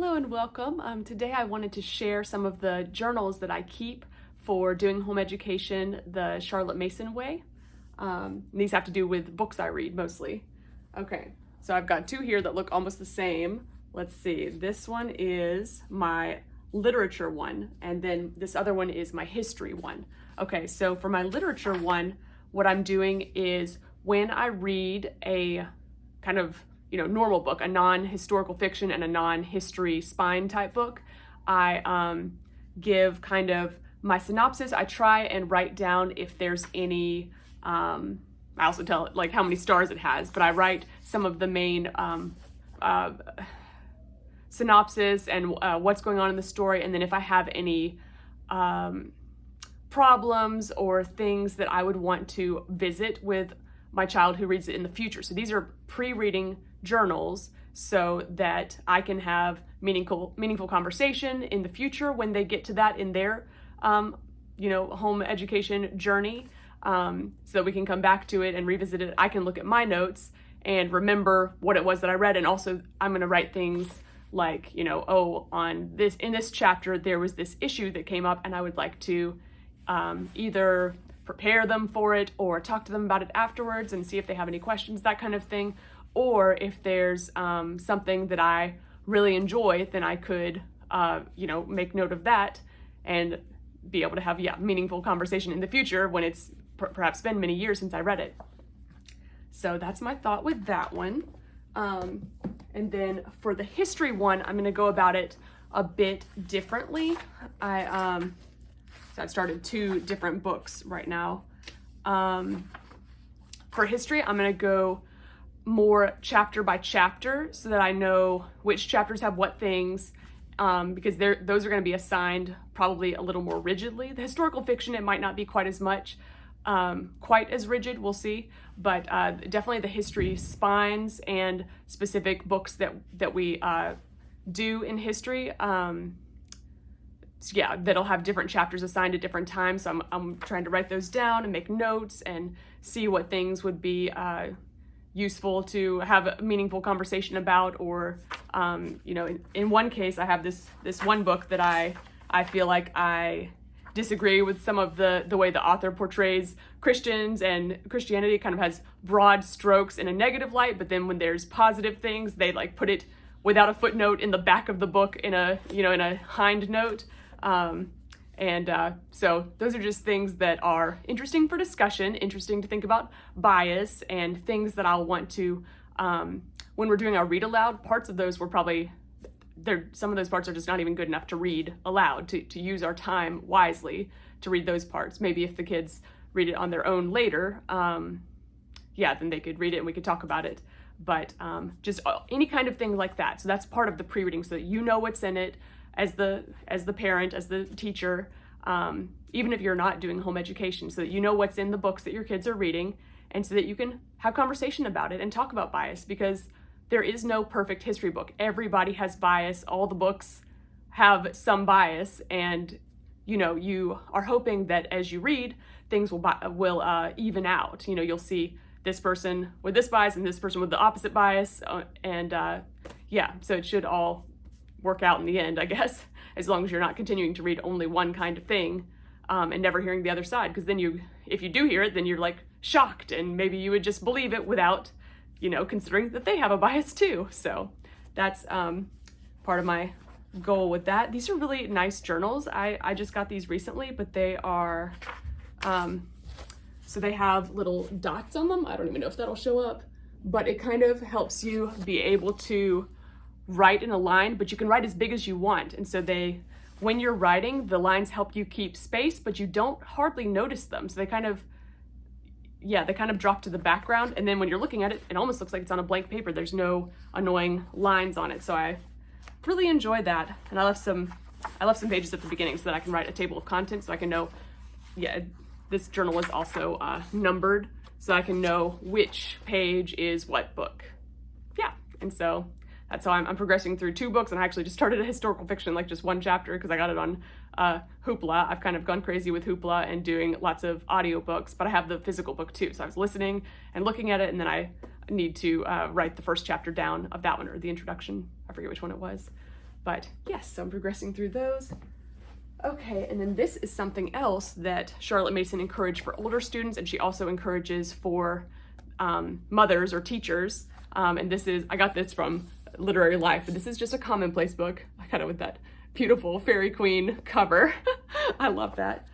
Hello and welcome. Today I wanted to share some of the journals that I keep for doing home education the Charlotte Mason way. These have to do with books I read mostly. Okay, so I've got two here that look almost the same. Let's see, this one is my literature one, and then this other one is my history one. Okay, so for my literature one, what I'm doing is when I read a kind of normal book, a non-historical fiction and a non-history spine type book, I give kind of my synopsis. I try and write down if there's any, I also tell like how many stars it has, but I write some of the main synopsis and what's going on in the story, and then if I have any problems or things that I would want to visit with my child who reads it in the future. So these are pre-reading journals so that I can have meaningful conversation in the future when they get to that in their home education journey, so that we can come back to it and revisit it. I can look at my notes and remember what it was that I read, and also I'm going to write things like, in this chapter there was this issue that came up and I would like to either prepare them for it or talk to them about it afterwards and see if they have any questions, that kind of thing. Or if there's something that I really enjoy, then I could, make note of that and be able to have, meaningful conversation in the future when it's perhaps been many years since I read it. So that's my thought with that one. And then for the history one, I'm going to go about it a bit differently. I've started two different books right now. For history, I'm going to go more chapter by chapter so that I know which chapters have what things, because those are going to be assigned probably a little more rigidly. The historical fiction, it might not be quite as rigid, we'll see, but definitely the history spines and specific books that we do in history, that'll have different chapters assigned at different times. So I'm trying to write those down and make notes and see what things would be useful to have a meaningful conversation about, or in one case I have this one book that I feel like I disagree with some of the way the author portrays Christians, and Christianity kind of has broad strokes in a negative light, but then when there's positive things they like put it without a footnote in the back of the book in a hind note. So those are just things that are interesting for discussion, interesting to think about bias, and things that I'll want to, when we're doing our read aloud, parts of those some of those parts are just not even good enough to read aloud, to use our time wisely to read those parts. Maybe if the kids read it on their own later, then they could read it and we could talk about it. But just any kind of thing like that. So that's part of the pre-reading, so that you know what's in it as the parent, as the teacher, even if you're not doing home education, so that you know what's in the books that your kids are reading, and so that you can have conversation about it and talk about bias, because there is no perfect history book. Everybody has bias. All the books have some bias, and you are hoping that as you read, things will even out. You'll see this person with this bias and this person with the opposite bias, so it should all work out in the end, I guess, as long as you're not continuing to read only one kind of thing and never hearing the other side, because then if you do hear it, then you're like shocked, and maybe you would just believe it without considering that they have a bias too. So that's part of my goal with that. These are really nice journals. I just got these recently, but they are so they have little dots on them. I don't even know if that'll show up, but it kind of helps you be able to write in a line, but you can write as big as you want. And so when you're writing, the lines help you keep space, but you don't hardly notice them. So they kind of drop to the background. And then when you're looking at it, it almost looks like it's on a blank paper. There's no annoying lines on it. So I really enjoy that. And I left some pages at the beginning so that I can write a table of contents, so I can know, this journal is also numbered, so I can know which page is what book. And so that's how I'm progressing through two books, and I actually just started a historical fiction, like just one chapter, because I got it on Hoopla. I've kind of gone crazy with Hoopla and doing lots of audiobooks, but I have the physical book too. So I was listening and looking at it, and then I need to write the first chapter down of that one, or the introduction. I forget which one it was. But yes, so I'm progressing through those. Okay, and then this is something else that Charlotte Mason encouraged for older students, and she also encourages for mothers or teachers. And this is, I got this from Literary Life, but this is just a Commonplace book. I kind of with that beautiful fairy queen cover. I love that.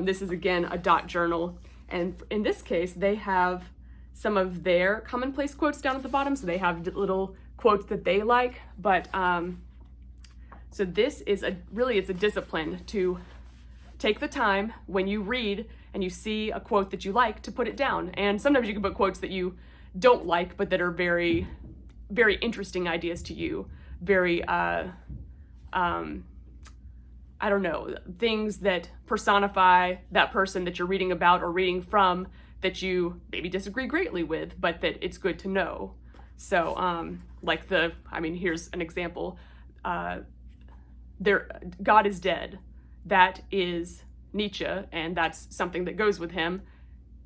This is again a dot journal, and in this case they have some of their Commonplace quotes down at the bottom, so they have little quotes that they like, but so this is it's a discipline to take the time when you read and you see a quote that you like to put it down. And sometimes you can put quotes that you don't like, but that are very, very interesting ideas to you. Very, I don't know, things that personify that person that you're reading about or reading from that you maybe disagree greatly with, but that it's good to know. So here's an example. God is dead. That is Nietzsche, and that's something that goes with him.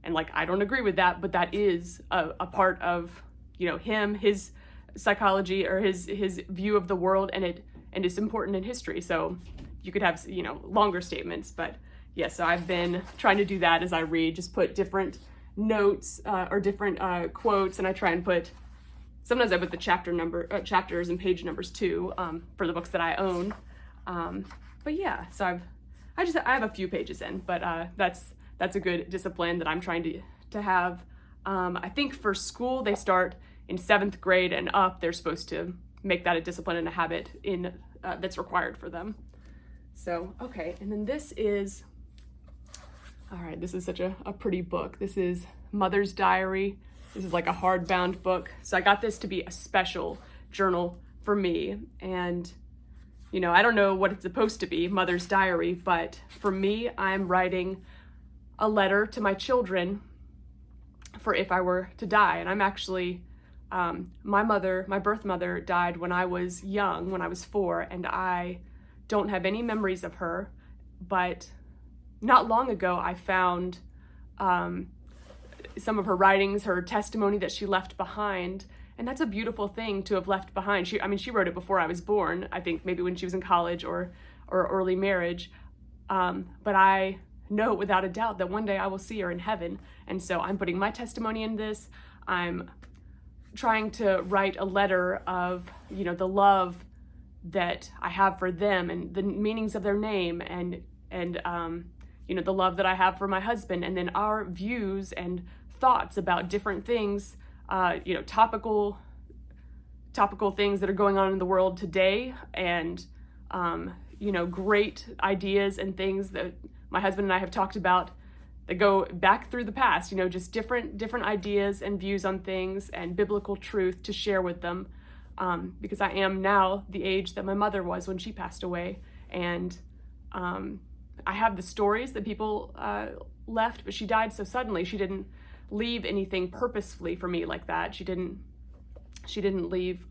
And I don't agree with that, but that is a part of, him, his psychology or his view of the world, and it's important in history. So you could have, longer statements, but yeah, so I've been trying to do that as I read, just put different notes or different quotes, and I try and sometimes I put the chapters and page numbers too, for the books that I own. But yeah, so I have a few pages in, but that's a good discipline that I'm trying to have. I think for school they start in 7th grade and up. They're supposed to make that a discipline and a habit that's required for them. So okay, and then this is such a pretty book. This is Mother's Diary. This is like a hardbound book. So I got this to be a special journal for me, and I don't know what it's supposed to be, Mother's Diary, but for me, I'm writing a letter to my children for if I were to die. And I'm actually, my birth mother died when I was young, when I was 4, and I don't have any memories of her, but not long ago I found some of her writings, her testimony that she left behind. And that's a beautiful thing to have left behind. She wrote it before I was born, I think maybe when she was in college or early marriage. But I know without a doubt that one day I will see her in heaven. And so I'm putting my testimony in this. I'm trying to write a letter of, the love that I have for them and the meanings of their name and the love that I have for my husband, and then our views and thoughts about different things, topical things that are going on in the world today, and great ideas and things that my husband and I have talked about that go back through the past, just different ideas and views on things and biblical truth to share with them, because I am now the age that my mother was when she passed away, and I have the stories that people left, but she died so suddenly. She didn't leave anything purposefully for me like that. She didn't leave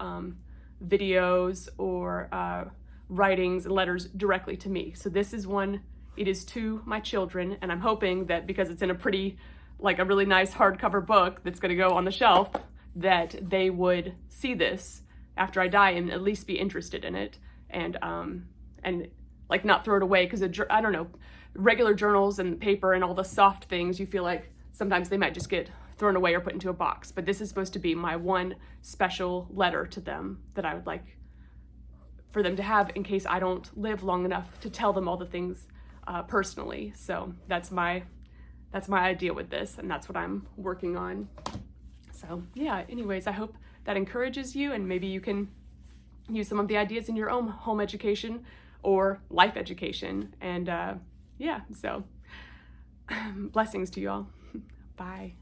videos or writings and letters directly to me. So this is one, it is to my children, and I'm hoping that because it's in a really nice hardcover book that's going to go on the shelf, that they would see this after I die and at least be interested in it, and not throw it away, because I don't know, regular journals and paper and all the soft things, you feel like sometimes they might just get thrown away or put into a box. But this is supposed to be my one special letter to them that I would like for them to have in case I don't live long enough to tell them all the things personally. So that's my idea with this, and that's what I'm working on. So yeah, anyways, I hope that encourages you, and maybe you can use some of the ideas in your own home education or life education. And so blessings to you all. Bye.